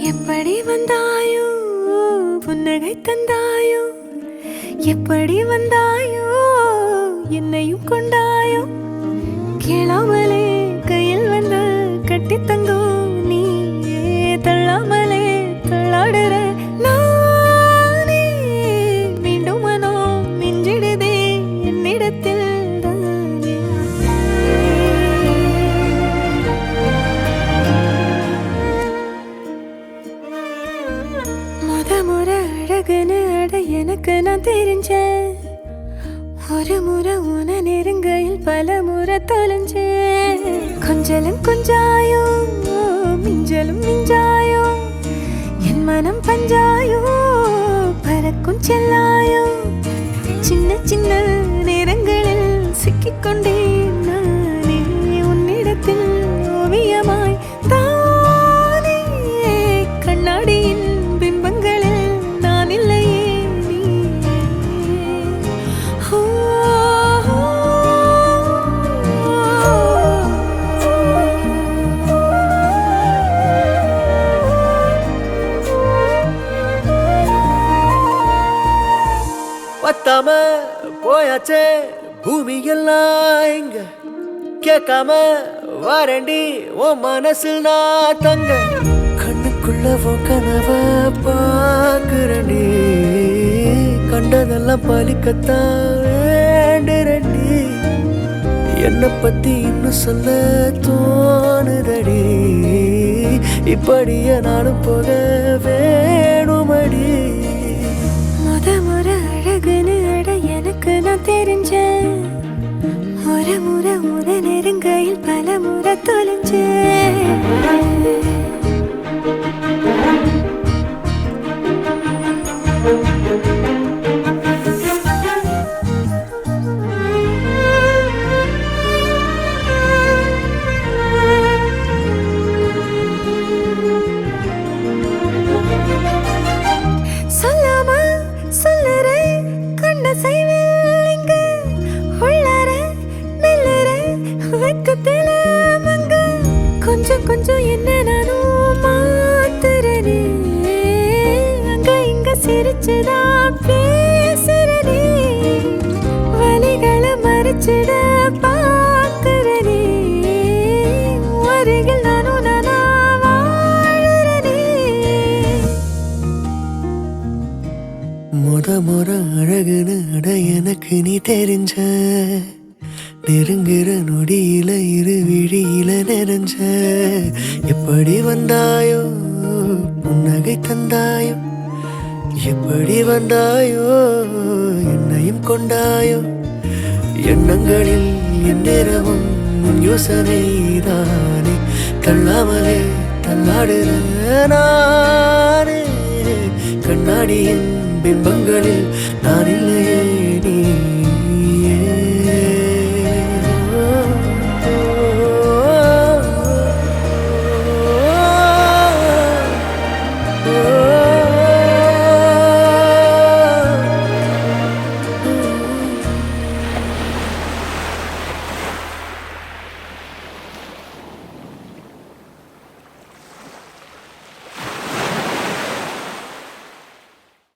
எப்படி வந்தாயோ புன்னகை தந்தாயோ எப்படி வந்தாயோ என்னையும் கொண்டாயோ கேளாமலே கையில் வந்து கட்டி தங்கும் நீ தள்ளாமலே தள்ளாடுற நானே மீண்டும் மனோ மிஞ்சிடுதே என்னிடத்தில் முறை அழகுன்னு அட எனக்கு நான் தெரிஞ்சேன் ஒரு முறை உன நெருங்கையில் பல முறை தொலைஞ்சேன் கொஞ்சலும் கொஞ்சாயோ மிஞ்சலும் மிஞ்சாயோ என் மனம் பஞ்சாயோ பறக்கும் செல்லாயோ சின்ன சின்ன நேரங்களில் சிக்கிக்கொண்டேன் நானே உன்னிடத்தில் ஓவியமாய் தானே கண்ணாடியின் பிம்பங்களில் நான் இல்லையே நீ பத்தாம போயாச்சே பூமி எல்லாம் இங்க கேட்காம வாரண்டி உன் மனசில் நான் தங்க கண்ணுக்குள்ள உன் கனவ பாக்குறண்டி கண்டதெல்லாம் பலிக்கத்தான் வேண்டுறண்டி என்னை பத்தி இன்னும் சொல்ல தோணுதடி இப்படியே நானும் போக வேணுமடி முறை அழகுன்னு அட எனக்கு நான் தெரிஞ்சேன் ஒரு முறை உன நெருங்கையில் பல முறை தொலைஞ்சேன் கொஞ்சம் கொஞ்சம் என்ன நானும் மாத்துறனே அங்க இங்க சிரிச்சுதான் பேசுறனே வலிகளை மறைச்சிட பாக்குறனே அருகில் நானும் நானா வாழறனே முறை அழகுன்னு அட எனக்கு நீ தெரிஞ்ச நெருங்குற நொடியில இரு விழியில நிறைஞ்ச எப்படி வந்தாயோ புன்னகை தந்தாயோ எப்படி வந்தாயோ என்னையும் கொண்டாயோ எண்ணங்களில் எந்நேரமும் உன் யோசனை தானே தள்ளாமலே தள்ளாடுற நானே கண்ணாடியின் பிம்பங்களில் நான் இல்லையே